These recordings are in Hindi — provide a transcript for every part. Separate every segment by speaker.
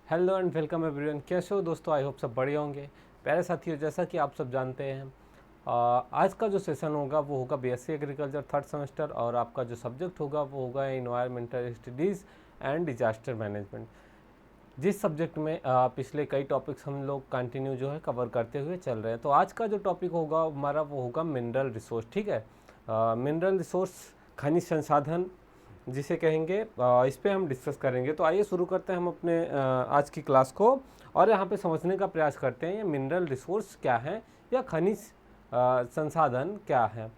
Speaker 1: Hello and welcome everyone. कैसे हो दोस्तों? आई होप सब बढ़िया होंगे। प्यारे साथियों, जैसा कि आप सब जानते हैं, आज का जो सेशन होगा वो होगा बीएससी एग्रीकल्चर थर्ड सेमेस्टर, और आपका जो सब्जेक्ट होगा वो होगा environmental studies and disaster management. जिस सब्जेक्ट में पिछले कई टॉपिक्स हम लोग कंटिन्यू जो है कवर करते हुए चल रहे हैं। तो आज का जो टॉपिक होगा हमारा वो होगा मिनरल रिसोर्स। ठीक है, मिनरल रिसोर्स, खनिज संसाधन जिसे कहेंगे, इस पे हम डिस्कस करेंगे। तो आइए शुरू करते हैं हम अपने आज की क्लास को, और यहाँ पे समझने का प्रयास करते हैं ये मिनरल रिसोर्स क्या है या खनिज संसाधन क्या है।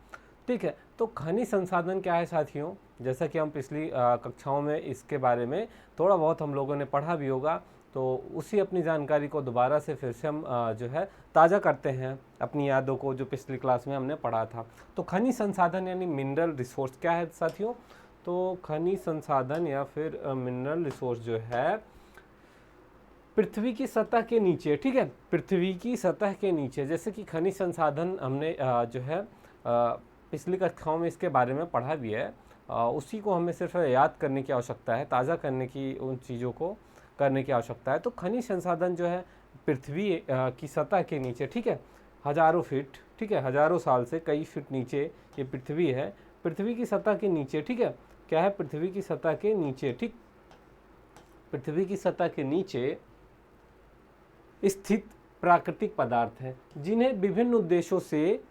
Speaker 1: ठीक है, तो खनिज संसाधन क्या है साथियों? जैसा कि हम पिछली कक्षाओं में इसके बारे में थोड़ा बहुत हम लोगों ने पढ़ा भी होगा, तो उसी अपनी जानकारी को दोबारा से फिर से हम जो है ताज़ा करते हैं अपनी यादों को, जो पिछली क्लास में हमने पढ़ा था। तो खनिज संसाधन यानी मिनरल रिसोर्स क्या है साथियों? तो खनिज संसाधन या फिर मिनरल रिसोर्स जो है पृथ्वी की सतह के नीचे, ठीक है, पृथ्वी की सतह के नीचे। जैसे कि खनिज संसाधन हमने जो है पिछली कक्षाओं में इसके बारे में पढ़ा भी है, उसी को हमें सिर्फ याद करने की आवश्यकता है, ताज़ा करने की, उन चीज़ों को करने की आवश्यकता है। तो खनिज संसाधन जो है पृथ्वी की सतह के नीचे, ठीक है, हज़ारों फीट, ठीक है, हज़ारों साल से कई फीट नीचे ये पृथ्वी है, पृथ्वी की सतह के नीचे। ठीक है, क्या है? पृथ्वी की सतह के नीचे, ठीक, पृथ्वी की सतह के नीचे स्थित प्राकृतिक पदार्थ हैं, जिन्हें विभिन्न उद्देश्यों से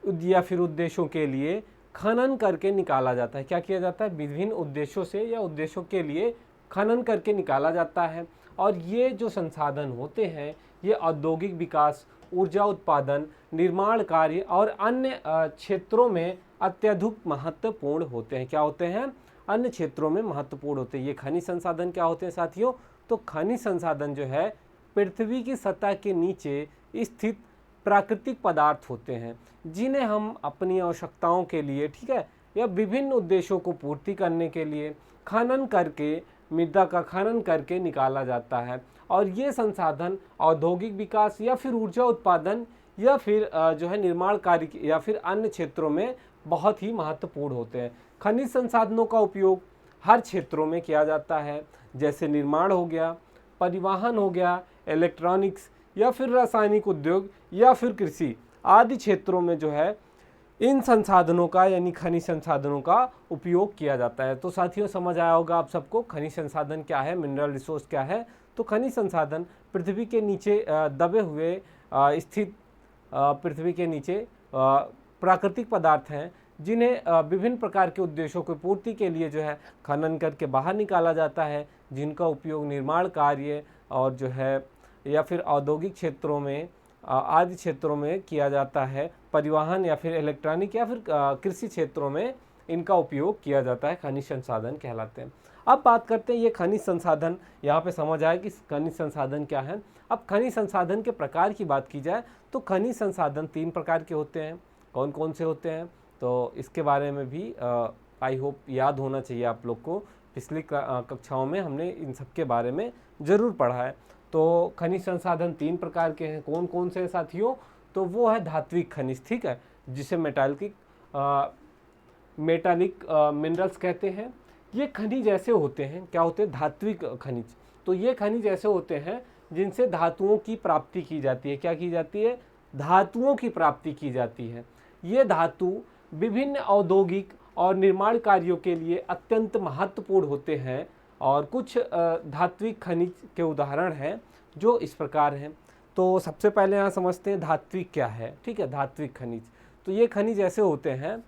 Speaker 1: या फिर उद्देश्यों के लिए खनन करके निकाला जाता है। क्या किया जाता है? विभिन्न उद्देश्यों से या उद्देश्यों के लिए खनन करके निकाला जाता है। और ये जो संसाधन होते हैं ये औद्योगिक विकास, ऊर्जा उत्पादन, निर्माण कार्य और अन्य क्षेत्रों में अत्यधिक महत्वपूर्ण होते हैं। क्या होते हैं? अन्य क्षेत्रों में महत्वपूर्ण होते हैं। ये खनिज संसाधन क्या होते हैं साथियों? तो खनिज संसाधन जो है पृथ्वी की सतह के नीचे स्थित प्राकृतिक पदार्थ होते हैं, जिन्हें हम अपनी आवश्यकताओं के लिए, ठीक है, या विभिन्न उद्देश्यों को पूर्ति करने के लिए खनन करके, मृदा का खनन करके निकाला जाता है। और ये संसाधन औद्योगिक विकास या फिर ऊर्जा उत्पादन या फिर जो है निर्माण कार्य या फिर अन्य क्षेत्रों में बहुत ही महत्वपूर्ण होते हैं। खनिज संसाधनों का उपयोग हर क्षेत्रों में किया जाता है, जैसे निर्माण हो गया, परिवहन हो गया, इलेक्ट्रॉनिक्स या फिर रासायनिक उद्योग या फिर कृषि आदि क्षेत्रों में जो है इन संसाधनों का यानी खनिज संसाधनों का उपयोग किया जाता है। तो साथियों, समझ आया होगा आप सबको खनिज संसाधन क्या है, मिनरल रिसोर्स क्या है। तो खनिज संसाधन पृथ्वी के नीचे दबे हुए स्थित पृथ्वी के नीचे प्राकृतिक पदार्थ हैं, जिन्हें विभिन्न प्रकार के उद्देश्यों की पूर्ति के लिए जो है खनन करके बाहर निकाला जाता है, जिनका उपयोग निर्माण कार्य और जो है या फिर औद्योगिक क्षेत्रों में आदि क्षेत्रों में किया जाता है, परिवहन या फिर इलेक्ट्रॉनिक या फिर कृषि क्षेत्रों में इनका उपयोग किया जाता है, खनिज संसाधन कहलाते हैं। अब बात करते हैं ये खनिज संसाधन, यहाँ पे समझ आया कि खनिज संसाधन क्या है। अब खनिज संसाधन के प्रकार की बात की जाए तो खनिज संसाधन 3 प्रकार के होते हैं। कौन कौन से होते हैं? तो इसके बारे में भी आई होप याद होना चाहिए आप लोग को, पिछली कक्षाओं में हमने इन सब के बारे में ज़रूर पढ़ा है। तो खनिज संसाधन 3 प्रकार के हैं। कौन कौन से साथियों? तो वो है धात्विक खनिज, ठीक है, जिसे मेटालिक मिनरल्स कहते हैं। ये खनिज ऐसे होते हैं, क्या होते हैं? धात्विक खनिज। तो ये खनिज ऐसे होते हैं जिनसे धातुओं की प्राप्ति की जाती है। क्या की जाती है? धातुओं की प्राप्ति की जाती है। ये धातु विभिन्न औद्योगिक और निर्माण कार्यों के लिए अत्यंत महत्वपूर्ण होते हैं। और कुछ धात्विक खनिज के उदाहरण हैं जो इस प्रकार हैं। तो सबसे पहले यहाँ समझते हैं धात्विक क्या है। ठीक है, धात्विक खनिज, तो ये खनिज ऐसे होते हैं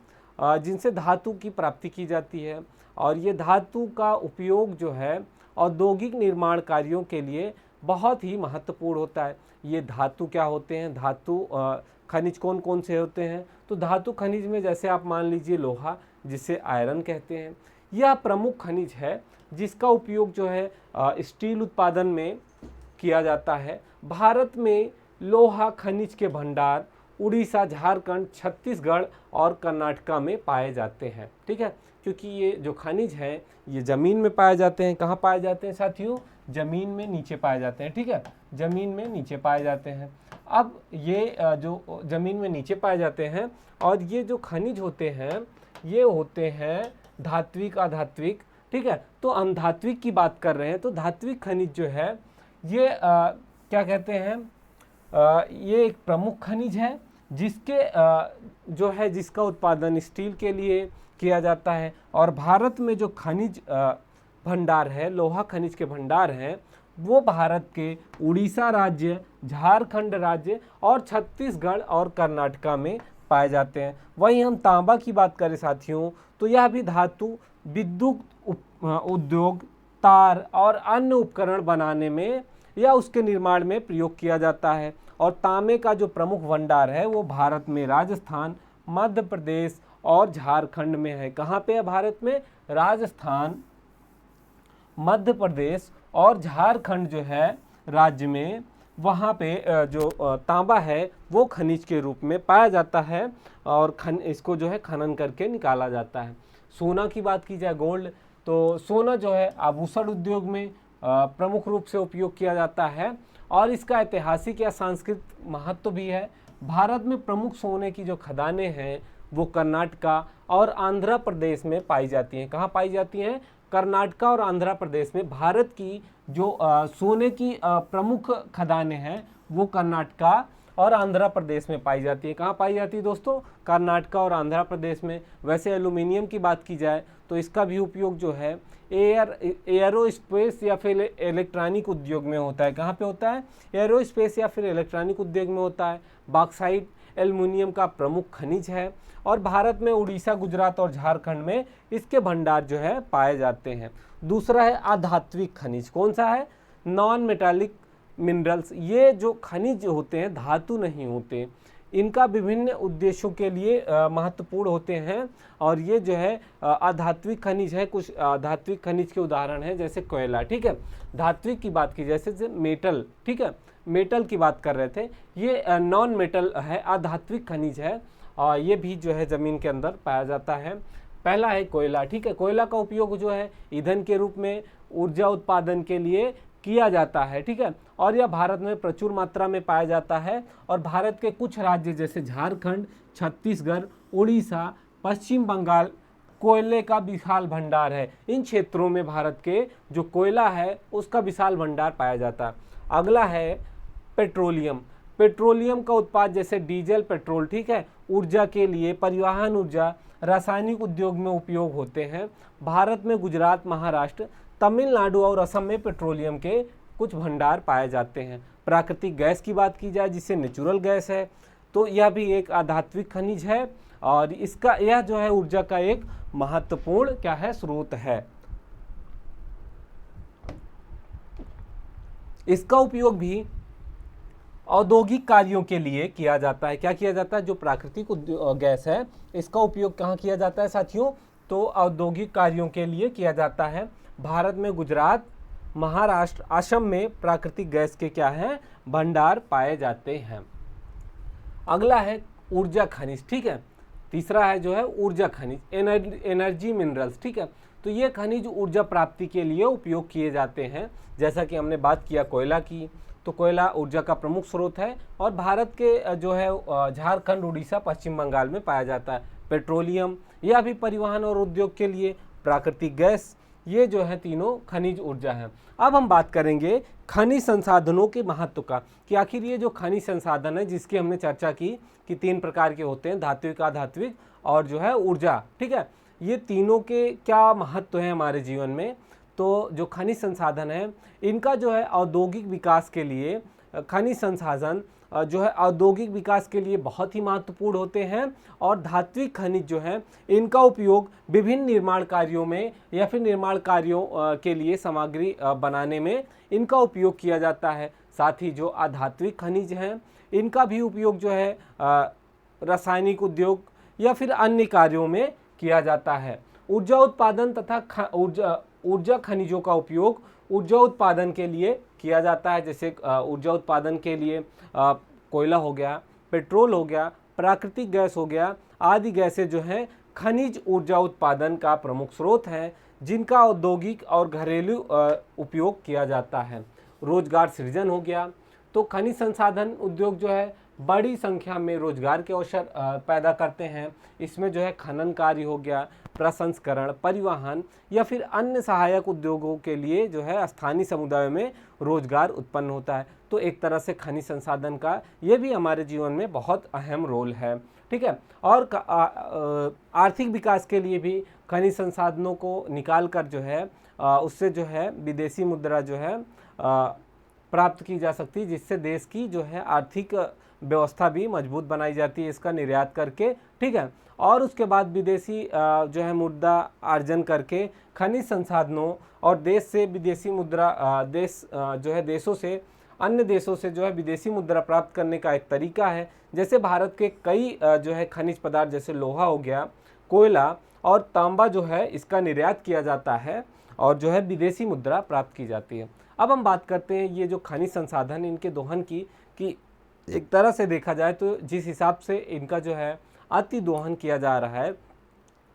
Speaker 1: जिनसे धातु की प्राप्ति की जाती है, और ये धातु का उपयोग जो है औद्योगिक निर्माण कार्यों के लिए बहुत ही महत्वपूर्ण होता है। ये धातु क्या होते हैं? धातु खनिज कौन कौन से होते हैं? तो धातु खनिज में जैसे आप मान लीजिए लोहा, जिसे आयरन कहते हैं, यह प्रमुख खनिज है जिसका उपयोग जो है स्टील उत्पादन में किया जाता है। भारत में लोहा खनिज के भंडार उड़ीसा, झारखंड, छत्तीसगढ़ और कर्नाटका में पाए जाते हैं। ठीक है, क्योंकि ये जो खनिज हैं ये ज़मीन में पाए जाते हैं। कहाँ पाए जाते हैं साथियों? ज़मीन में नीचे पाए जाते हैं। ठीक है, ज़मीन में नीचे पाए जाते हैं। अब ये जो ज़मीन में नीचे पाए जाते हैं, और ये जो खनिज होते हैं ये होते हैं धात्विक, अधात्विक। ठीक है, तो हम धात्विक की बात कर रहे हैं। तो धात्विक खनिज जो है ये क्या कहते हैं, ये एक प्रमुख खनिज है जिसके जो है जिसका उत्पादन स्टील के लिए किया जाता है। और भारत में जो खनिज भंडार है, लोहा खनिज के भंडार हैं, वो भारत के उड़ीसा राज्य, झारखंड राज्य और छत्तीसगढ़ और कर्नाटका में पाए जाते हैं। वहीं हम तांबा की बात करें साथियों, तो यह भी धातु विद्युत उद्योग, तार और अन्य उपकरण बनाने में या उसके निर्माण में प्रयोग किया जाता है। और तांबे का जो प्रमुख भंडार है वो भारत में राजस्थान, मध्य प्रदेश और झारखंड में है। कहाँ पे है भारत में? राजस्थान, मध्य प्रदेश और झारखंड जो है राज्य में, वहाँ पे जो तांबा है वो खनिज के रूप में पाया जाता है और इसको जो है खनन करके निकाला जाता है। सोना की बात की जाए, गोल्ड, तो सोना जो है आभूषण उद्योग में प्रमुख रूप से उपयोग किया जाता है और इसका ऐतिहासिक या सांस्कृतिक महत्व भी है। भारत में प्रमुख सोने की जो खदानें हैं वो कर्नाटका और आंध्र प्रदेश में पाई जाती हैं। कहाँ पाई जाती हैं? कर्नाटका और आंध्र प्रदेश में। भारत की जो सोने की प्रमुख खदानें हैं वो कर्नाटका और आंध्र प्रदेश में पाई जाती है। कहाँ पाई जाती है दोस्तों? कर्नाटका और आंध्र प्रदेश में। वैसे एल्यूमिनियम की बात की जाए तो इसका भी उपयोग जो है एयरोस्पेस या फिर इलेक्ट्रॉनिक उद्योग में होता है। कहाँ पे होता है? एयरोस्पेस या फिर इलेक्ट्रॉनिक उद्योग में होता है। बॉक्साइट एल्युमिनियम का प्रमुख खनिज है और भारत में उड़ीसा, गुजरात और झारखंड में इसके भंडार जो है पाए जाते हैं। दूसरा है अधात्विक खनिज। कौन सा है? Non metallic minerals. ये जो खनिज होते हैं धातु नहीं होते, इनका विभिन्न उद्देश्यों के लिए महत्वपूर्ण होते हैं और ये जो है अधात्विक खनिज है। कुछ धात्विक खनिज के उदाहरण हैं जैसे कोयला, ठीक है। धात्विक की बात की जैसे मेटल, ठीक है, मेटल की बात कर रहे थे, ये नॉन मेटल है, अधात्विक खनिज है और ये भी जो है ज़मीन के अंदर पाया जाता है। पहला है कोयला, ठीक है। कोयला का उपयोग जो है ईंधन के रूप में ऊर्जा उत्पादन के लिए किया जाता है, ठीक है, और यह भारत में प्रचुर मात्रा में पाया जाता है और भारत के कुछ राज्य जैसे झारखंड, छत्तीसगढ़, उड़ीसा, पश्चिम बंगाल कोयले का विशाल भंडार है। इन क्षेत्रों में भारत के जो कोयला है उसका विशाल भंडार पाया जाता है। अगला है पेट्रोलियम। पेट्रोलियम का उत्पाद जैसे डीजल, पेट्रोल, ठीक है, ऊर्जा के लिए, परिवहन ऊर्जा, रासायनिक उद्योग में उपयोग होते हैं। भारत में गुजरात, महाराष्ट्र, तमिलनाडु और असम में पेट्रोलियम के कुछ भंडार पाए जाते हैं। प्राकृतिक गैस की बात की जाए जिसे नेचुरल गैस है, तो यह भी एक अधात्विक खनिज है और इसका यह जो है ऊर्जा का एक महत्वपूर्ण क्या है? स्रोत है। इसका उपयोग भी औद्योगिक कार्यों के लिए किया जाता है। क्या किया जाता है? जो प्राकृतिक गैस है इसका उपयोग कहाँ किया जाता है साथियों? तो औद्योगिक कार्यों के लिए किया जाता है। भारत में गुजरात, महाराष्ट्र, असम में प्राकृतिक गैस के क्या है? भंडार पाए जाते हैं। अगला है ऊर्जा खनिज, ठीक है। तीसरा है जो है ऊर्जा खनिज, एनर्जी मिनरल्स, ठीक है। तो ये खनिज ऊर्जा प्राप्ति के लिए उपयोग किए जाते हैं। जैसा कि हमने बात किया कोयला की, तो कोयला ऊर्जा का प्रमुख स्रोत है और भारत के जो है झारखंड, उड़ीसा, पश्चिम बंगाल में पाया जाता है। पेट्रोलियम, यह भी परिवहन और उद्योग के लिए, प्राकृतिक गैस, ये जो है तीनों खनिज ऊर्जा हैं। अब हम बात करेंगे खनिज संसाधनों के महत्व का, कि आखिर ये जो खनिज संसाधन है जिसकी हमने चर्चा की कि 3 प्रकार के होते हैं, धात्विक, अधात्विक और जो है ऊर्जा, ठीक है, ये तीनों के क्या महत्व है हमारे जीवन में। तो जो खनिज संसाधन है इनका जो है औद्योगिक विकास के लिए, खनिज संसाधन जो है औद्योगिक विकास के लिए बहुत ही महत्वपूर्ण होते हैं और धात्विक खनिज जो है इनका उपयोग विभिन्न निर्माण कार्यों में या फिर निर्माण कार्यों के लिए सामग्री बनाने में इनका उपयोग किया जाता है। साथ ही जो अधात्विक खनिज हैं इनका भी उपयोग जो है रासायनिक उद्योग या फिर अन्य कार्यों में किया जाता है। ऊर्जा उत्पादन तथा ऊर्जा खनिजों का उपयोग ऊर्जा उत्पादन के लिए किया जाता है। जैसे ऊर्जा उत्पादन के लिए कोयला हो गया, पेट्रोल हो गया, प्राकृतिक गैस हो गया, आदि गैसें जो हैं खनिज ऊर्जा उत्पादन का प्रमुख स्रोत हैं जिनका औद्योगिक और घरेलू उपयोग किया जाता है। रोजगार सृजन हो गया, तो खनिज संसाधन उद्योग जो है बड़ी संख्या में रोजगार के अवसर पैदा करते हैं। इसमें जो है खनन कार्य हो गया, प्रसंस्करण, परिवहन या फिर अन्य सहायक उद्योगों के लिए जो है स्थानीय समुदायों में रोजगार उत्पन्न होता है। तो एक तरह से खनिज संसाधन का ये भी हमारे जीवन में बहुत अहम रोल है, ठीक है। और आर्थिक विकास के लिए भी खनिज संसाधनों को निकाल कर जो है उससे जो है विदेशी मुद्रा जो है प्राप्त की जा सकती है, जिससे देश की जो है आर्थिक व्यवस्था भी मजबूत बनाई जाती है इसका निर्यात करके, ठीक है। और उसके बाद विदेशी जो है मुद्रा अर्जन करके खनिज संसाधनों और देश से विदेशी मुद्रा जो है देशों से अन्य देशों से जो है विदेशी मुद्रा प्राप्त करने का एक तरीका है। जैसे भारत के कई जो है खनिज पदार्थ जैसे लोहा हो गया, कोयला और तांबा जो है इसका निर्यात किया जाता है और जो है विदेशी मुद्रा प्राप्त की जाती है। अब हम बात करते हैं ये जो खनिज संसाधन इनके दोहन की कि एक तरह से देखा जाए तो जिस हिसाब से इनका जो है अति दोहन किया जा रहा है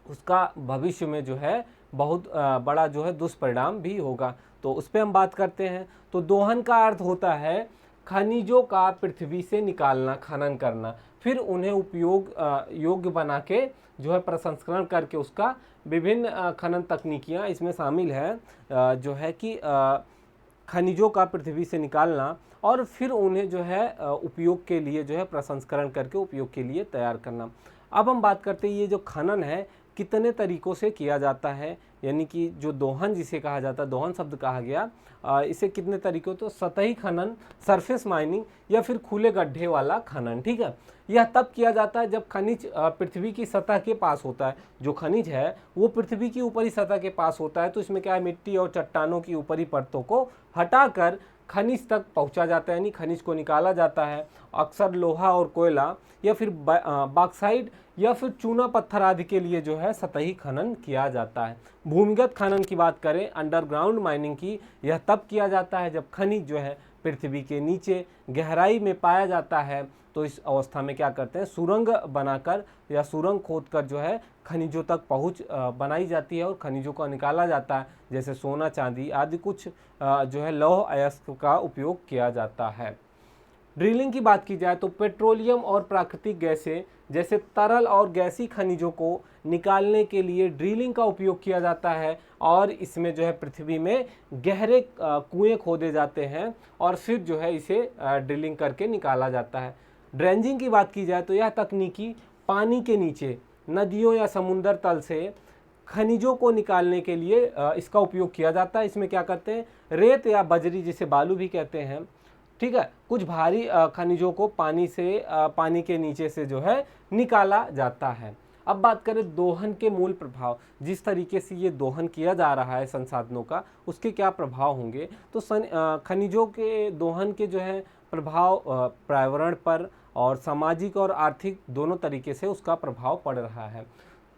Speaker 1: उसका भविष्य में जो है बहुत बड़ा जो है दुष्परिणाम भी होगा। तो उस पर हम बात करते हैं। तो दोहन का अर्थ होता है खनिजों का पृथ्वी से निकालना, खनन करना, फिर उन्हें उपयोग योग्य बना के जो है प्रसंस्करण करके उसका विभिन्न खनन तकनीकियाँ इसमें शामिल है जो है कि खनिजों का पृथ्वी से निकालना और फिर उन्हें जो है उपयोग के लिए जो है प्रसंस्करण करके उपयोग के लिए तैयार करना। अब हम बात करते हैं ये जो खनन है कितने तरीकों से किया जाता है, यानी कि जो दोहन जिसे कहा जाता है, दोहन शब्द कहा गया, इसे कितने तरीकों तो सतही खनन, सरफेस माइनिंग या फिर खुले गड्ढे वाला खनन, ठीक है। यह तब किया जाता है जब खनिज पृथ्वी की सतह के पास होता है। जो खनिज है वो पृथ्वी की ऊपरी सतह के पास होता है, तो इसमें क्या है मिट्टी और चट्टानों की ऊपरी परतों को हटाकर खनिज तक पहुंचा जाता है, यानी खनिज को निकाला जाता है। अक्सर लोहा और कोयला या फिर बॉक्साइट या फिर चूना पत्थर आदि के लिए जो है सतही खनन किया जाता है। भूमिगत खनन की बात करें, अंडरग्राउंड माइनिंग की, यह तब किया जाता है जब खनिज जो है पृथ्वी के नीचे गहराई में पाया जाता है। तो इस अवस्था में क्या करते हैं, सुरंग बनाकर या सुरंग खोदकर जो है खनिजों तक पहुंच बनाई जाती है और खनिजों को निकाला जाता है। जैसे सोना, चांदी आदि कुछ जो है लौह अयस्क का उपयोग किया जाता है। ड्रिलिंग की बात की जाए तो पेट्रोलियम और प्राकृतिक गैसें जैसे तरल और गैसी खनिजों को निकालने के लिए ड्रिलिंग का उपयोग किया जाता है और इसमें जो है पृथ्वी में गहरे कुएं खोदे जाते हैं और फिर जो है इसे ड्रिलिंग करके निकाला जाता है। ड्रेंजिंग की बात की जाए तो यह तकनीकी पानी के नीचे नदियों या समुद्र तल से खनिजों को निकालने के लिए इसका उपयोग किया जाता है। इसमें क्या करते हैं, रेत या बजरी जिसे बालू भी कहते हैं, ठीक है, कुछ भारी खनिजों को पानी के नीचे से जो है निकाला जाता है। अब बात करें दोहन के मूल प्रभाव, जिस तरीके से ये दोहन किया जा रहा है संसाधनों का, उसके क्या प्रभाव होंगे। तो खनिजों के दोहन के जो है प्रभाव पर्यावरण पर और सामाजिक और आर्थिक दोनों तरीके से उसका प्रभाव पड़ रहा है।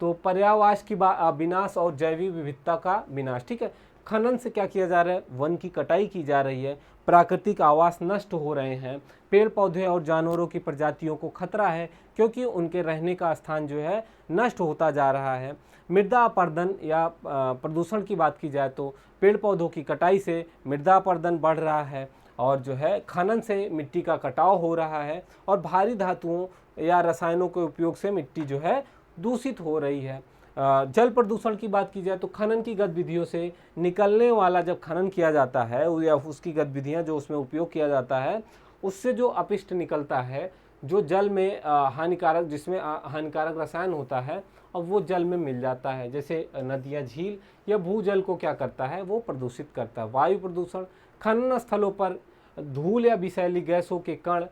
Speaker 1: तो पर्यावरण की विनाश और जैविक विविधता का विनाश, ठीक है। खनन से क्या किया जा रहा है, वन की कटाई की जा रही है, प्राकृतिक आवास नष्ट हो रहे हैं, पेड़ पौधे और जानवरों की प्रजातियों को खतरा है क्योंकि उनके रहने का स्थान जो है नष्ट होता जा रहा है। मृदा अपरदन या प्रदूषण की बात की जाए तो पेड़ पौधों की कटाई से मृदा अपरदन बढ़ रहा है और जो है खनन से मिट्टी का कटाव हो रहा है और भारी धातुओं या रसायनों के उपयोग से मिट्टी जो है दूषित हो रही है। जल प्रदूषण की बात की जाए तो खनन की गतिविधियों से निकलने वाला, जब खनन किया जाता है या उसकी गतिविधियां जो उसमें उपयोग किया जाता है, उससे जो अपशिष्ट निकलता है, जो जल में हानिकारक, जिसमें हानिकारक रसायन होता है, और वो जल में मिल जाता है। जैसे नदियाँ, झील या भूजल को क्या करता है, वो प्रदूषित करता है। वायु प्रदूषण, खनन स्थलों पर धूल या विषैली गैसों के कण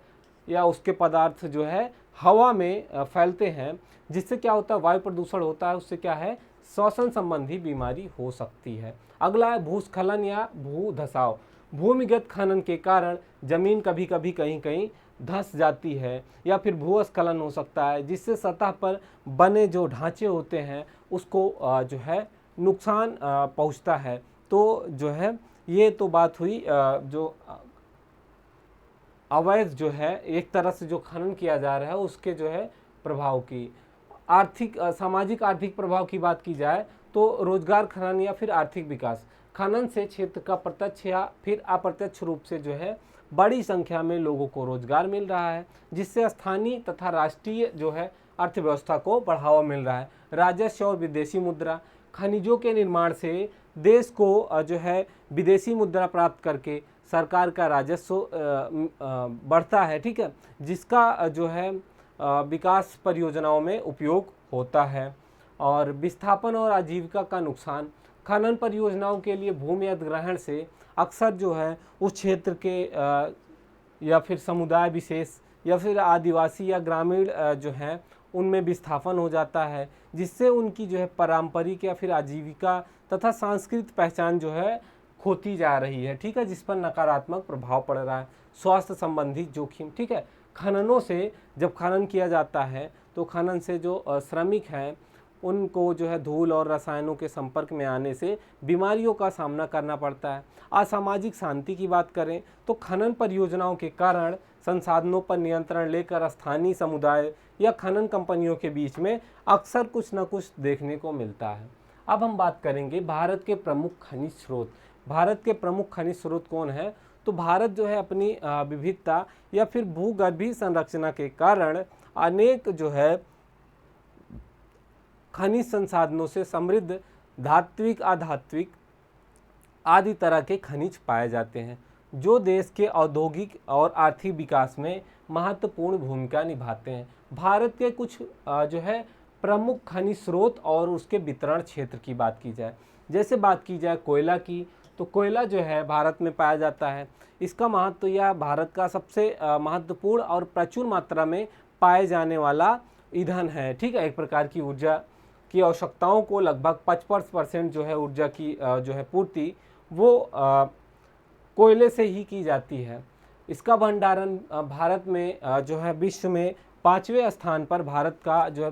Speaker 1: या उसके पदार्थ जो है हवा में फैलते हैं, जिससे क्या होता है, वायु प्रदूषण होता है। उससे क्या है, श्वसन संबंधी बीमारी हो सकती है। अगला है भूस्खलन या भूधसाव। भूमिगत खनन के कारण जमीन कभी कभी कहीं कहीं धंस जाती है या फिर भूस्खलन हो सकता है, जिससे सतह पर बने जो ढांचे होते हैं उसको जो है नुकसान पहुंचता है। तो जो है ये तो बात हुई जो अवैध जो है एक तरह से जो खनन किया जा रहा है उसके जो है प्रभाव की। आर्थिक सामाजिक आर्थिक प्रभाव की बात की जाए तो रोजगार, खनन या फिर आर्थिक विकास। खनन से क्षेत्र का प्रत्यक्ष या फिर अप्रत्यक्ष रूप से जो है बड़ी संख्या में लोगों को रोजगार मिल रहा है, जिससे स्थानीय तथा राष्ट्रीय जो है अर्थव्यवस्था को बढ़ावा मिल रहा है। राजस्व और विदेशी मुद्रा, खनिजों के निर्माण से देश को जो है विदेशी मुद्रा प्राप्त करके सरकार का राजस्व बढ़ता है, ठीक है, जिसका जो है विकास परियोजनाओं में उपयोग होता है। और विस्थापन और आजीविका का नुकसान, खनन परियोजनाओं के लिए भूमि अधिग्रहण से अक्सर जो है उस क्षेत्र के या फिर समुदाय विशेष या फिर आदिवासी या ग्रामीण जो हैं उनमें विस्थापन हो जाता है, जिससे उनकी जो है पारंपरिक या फिर आजीविका तथा सांस्कृतिक पहचान जो है खोती जा रही है, ठीक है, जिस पर नकारात्मक प्रभाव पड़ रहा है। स्वास्थ्य संबंधी जोखिम, ठीक है, खननों से जब खनन किया जाता है तो खनन से जो श्रमिक हैं उनको जो है धूल और रसायनों के संपर्क में आने से बीमारियों का सामना करना पड़ता है। असामाजिक शांति की बात करें तो खनन परियोजनाओं के कारण संसाधनों पर नियंत्रण लेकर स्थानीय समुदाय या खनन कंपनियों के बीच में अक्सर कुछ न कुछ देखने को मिलता है। अब हम बात करेंगे भारत के प्रमुख खनिज स्रोत। भारत के प्रमुख खनिज स्रोत कौन है? तो भारत जो है अपनी विविधता या फिर भूगर्भीय संरचना के कारण अनेक जो है खनिज संसाधनों से समृद्ध धात्विक, अधात्विक आदि तरह के खनिज पाए जाते हैं, जो देश के औद्योगिक और आर्थिक विकास में महत्वपूर्ण भूमिका निभाते हैं। भारत के कुछ जो है प्रमुख खनिज स्रोत और उसके वितरण क्षेत्र की बात की जाए, जैसे बात की जाए कोयला की, तो कोयला जो है भारत में पाया जाता है। इसका महत्व यह भारत का सबसे महत्वपूर्ण और प्रचुर मात्रा में पाए जाने वाला ईंधन है, ठीक है। एक प्रकार की ऊर्जा की आवश्यकताओं को लगभग 55% जो है ऊर्जा की जो है पूर्ति वो कोयले से ही की जाती है। इसका भंडारण भारत में जो है विश्व में 5वें स्थान पर भारत का जो है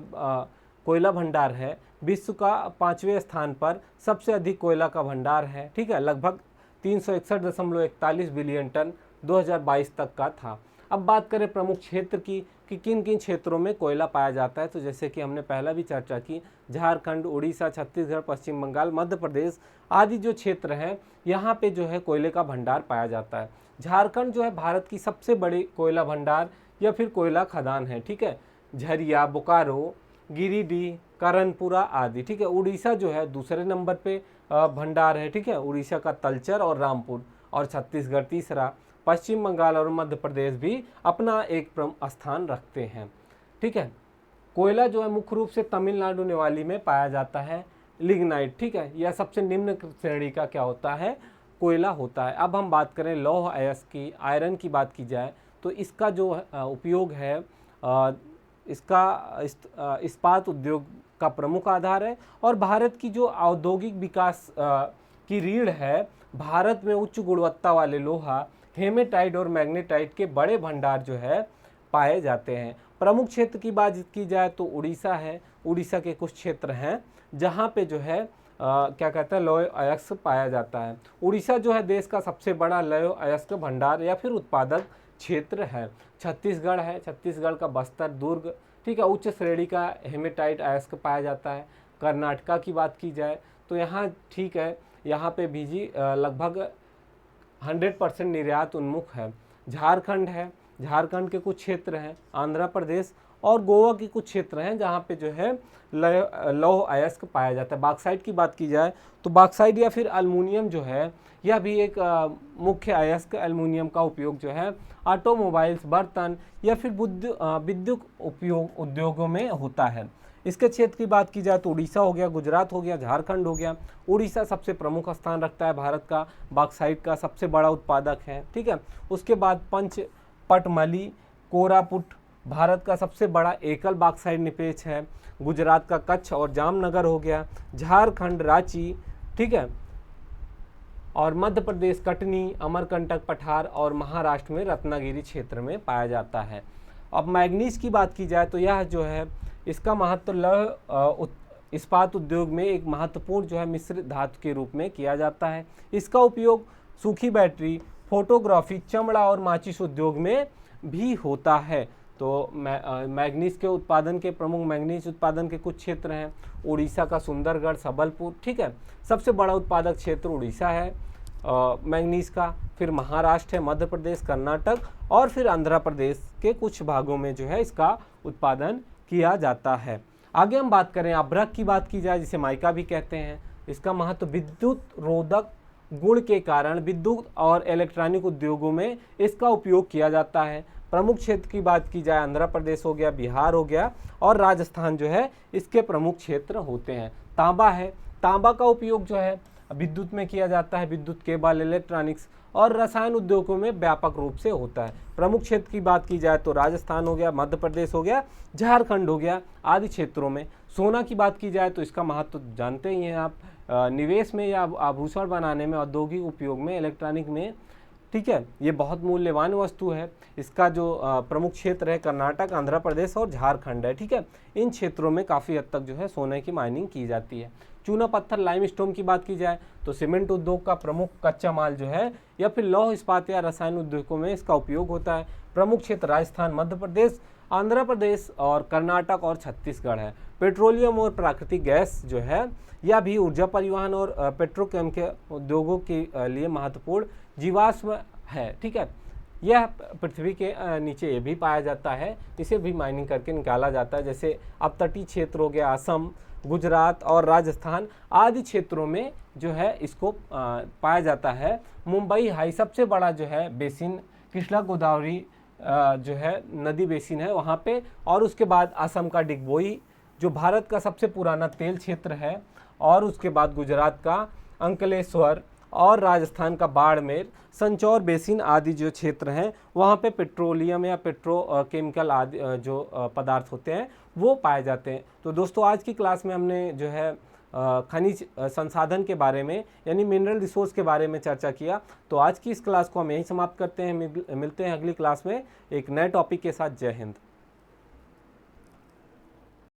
Speaker 1: कोयला भंडार है। विश्व का 5वें स्थान पर सबसे अधिक कोयला का भंडार है, ठीक है, लगभग 361.41 बिलियन टन 2022 तक का था। अब बात करें प्रमुख क्षेत्र की कि किन किन क्षेत्रों में कोयला पाया जाता है, तो जैसे कि हमने पहला भी चर्चा की, झारखंड, उड़ीसा, छत्तीसगढ़, पश्चिम बंगाल, मध्य प्रदेश आदि जो क्षेत्र हैं यहाँ पे जो है कोयले का भंडार पाया जाता है। झारखंड जो है भारत की सबसे बड़ी कोयला भंडार या फिर कोयला खदान है, ठीक है, झरिया, बोकारो, गिरिडीह, करनपुरा आदि, ठीक है। उड़ीसा जो है दूसरे नंबर पे भंडार है, ठीक है, उड़ीसा का तलचर और रामपुर, और छत्तीसगढ़ तीसरा। पश्चिम बंगाल और मध्य प्रदेश भी अपना एक प्रमुख स्थान रखते हैं, ठीक है। कोयला जो है मुख्य रूप से तमिलनाडु नेवाली में पाया जाता है। लिग्नाइट, ठीक है, यह सबसे निम्न श्रेणी का क्या होता है, कोयला होता है। अब हम बात करें लौह अयस्क की, आयरन की बात की जाए तो इसका जो उपयोग है इसका इस्पात उद्योग का प्रमुख आधार है। और भारत की जो औद्योगिक विकास की रीढ़ है, भारत में उच्च गुणवत्ता वाले लोहा, हेमेटाइट और मैग्नेटाइट के बड़े भंडार जो है पाए जाते हैं। प्रमुख क्षेत्र की बात की जाए तो उड़ीसा है। उड़ीसा के कुछ क्षेत्र हैं जहाँ पे जो है क्या कहते हैं लौह अयस्क पाया जाता है। उड़ीसा जो है देश का सबसे बड़ा लौह अयस्क भंडार या फिर उत्पादक क्षेत्र है। छत्तीसगढ़ है, छत्तीसगढ़ का बस्तर, दुर्ग, ठीक है, उच्च श्रेणी का हेमेटाइट अयस्क पाया जाता है। कर्नाटका की बात की जाए तो यहाँ ठीक है, यहाँ पे भी लगभग 100% निर्यात उन्मुख है। झारखंड है, झारखंड के कुछ क्षेत्र हैं, आंध्र प्रदेश और गोवा के कुछ क्षेत्र हैं जहाँ पे जो है लौह अयस्क पाया जाता है। बॉक्साइट की बात की जाए तो बॉक्साइट या फिर एल्युमिनियम जो है यह भी एक मुख्य अयस्क। एल्युमिनियम का उपयोग जो है ऑटोमोबाइल्स, बर्तन या फिर विद्युत उपयोग उद्योगों में होता है। इसके क्षेत्र की बात की जाए तो उड़ीसा हो गया, गुजरात हो गया, झारखंड हो गया। उड़ीसा सबसे प्रमुख स्थान रखता है भारत का, बॉक्साइट का सबसे बड़ा उत्पादक है, ठीक है। उसके बाद पंचपटमली, कोरापुट भारत का सबसे बड़ा एकल बॉक्साइट निक्षेप है। गुजरात का कच्छ और जामनगर हो गया, झारखंड रांची, ठीक है, और मध्य प्रदेश कटनी, अमरकंटक पठार और महाराष्ट्र में रत्नागिरी क्षेत्र में पाया जाता है। अब मैग्नीज की बात की जाए तो यह जो है इसका महत्व लौह इस्पात उद्योग में एक महत्वपूर्ण जो है मिश्रित धातु के रूप में किया जाता है। इसका उपयोग सूखी बैटरी, फोटोग्राफी, चमड़ा और माचिस उद्योग में भी होता है। तो मैग्नीज के उत्पादन के प्रमुख मैग्नीज उत्पादन के कुछ क्षेत्र हैं। उड़ीसा का सुंदरगढ़, सबलपुर, ठीक है, सबसे बड़ा उत्पादक क्षेत्र उड़ीसा है। मैंगनीज का, फिर महाराष्ट्र है, मध्य प्रदेश, कर्नाटक और फिर आंध्र प्रदेश के कुछ भागों में जो है इसका उत्पादन किया जाता है। आगे हम बात करें अभ्रक की बात की जाए, जिसे माइका भी कहते हैं। इसका महत्व विद्युत रोधक गुण के कारण विद्युत और इलेक्ट्रॉनिक उद्योगों में इसका उपयोग किया जाता है। प्रमुख क्षेत्र की बात की जाए, आंध्र प्रदेश हो गया, बिहार हो गया और राजस्थान जो है इसके प्रमुख क्षेत्र होते हैं। तांबा है, तांबा का उपयोग जो है विद्युत में किया जाता है, विद्युत केबल, इलेक्ट्रॉनिक्स और रसायन उद्योगों में व्यापक रूप से होता है। प्रमुख क्षेत्र की बात की जाए तो राजस्थान हो गया, मध्य प्रदेश हो गया, झारखंड हो गया आदि क्षेत्रों में। सोना की बात की जाए तो इसका महत्व जानते ही हैं आप, निवेश में या आभूषण बनाने में, औद्योगिक उपयोग में, इलेक्ट्रॉनिक में, ठीक है, ये बहुत मूल्यवान वस्तु है। इसका जो प्रमुख क्षेत्र है कर्नाटक, आंध्र प्रदेश और झारखंड है, ठीक है। इन क्षेत्रों में काफ़ी हद तक जो है सोने की माइनिंग की जाती है। चूना पत्थर लाइमस्टोन की बात की जाए तो सीमेंट उद्योग का प्रमुख कच्चा माल जो है या फिर लौह इस्पात या रसायन उद्योगों में इसका उपयोग होता है। प्रमुख क्षेत्र राजस्थान, मध्य प्रदेश, आंध्र प्रदेश और कर्नाटक और छत्तीसगढ़ है। पेट्रोलियम और प्राकृतिक गैस जो है यह भी ऊर्जा परिवहन और पेट्रोकेम के उद्योगों के लिए महत्वपूर्ण जीवाश्म है, ठीक है। यह पृथ्वी के नीचे ये भी पाया जाता है, इसे भी माइनिंग करके निकाला जाता है। जैसे अपतटीय क्षेत्र हो गया, असम, गुजरात और राजस्थान आदि क्षेत्रों में जो है इसको पाया जाता है। मुंबई हाई सबसे बड़ा जो है बेसिन कृष्णा गोदावरी जो है नदी बेसिन है वहाँ पे, और उसके बाद असम का डिगबोई जो भारत का सबसे पुराना तेल क्षेत्र है, और उसके बाद गुजरात का अंकलेश्वर और राजस्थान का बाड़मेर, संचौर बेसिन आदि जो क्षेत्र हैं वहाँ पे पेट्रोलियम या पेट्रोकेमिकल आदि जो पदार्थ होते हैं वो पाए जाते हैं। तो दोस्तों आज की क्लास में हमने जो है खनिज संसाधन के बारे में यानी मिनरल रिसोर्स के बारे में चर्चा किया। तो आज की इस क्लास को हम यहीं समाप्त करते हैं, मिलते हैं अगली क्लास में एक नए टॉपिक के साथ। जय हिंद।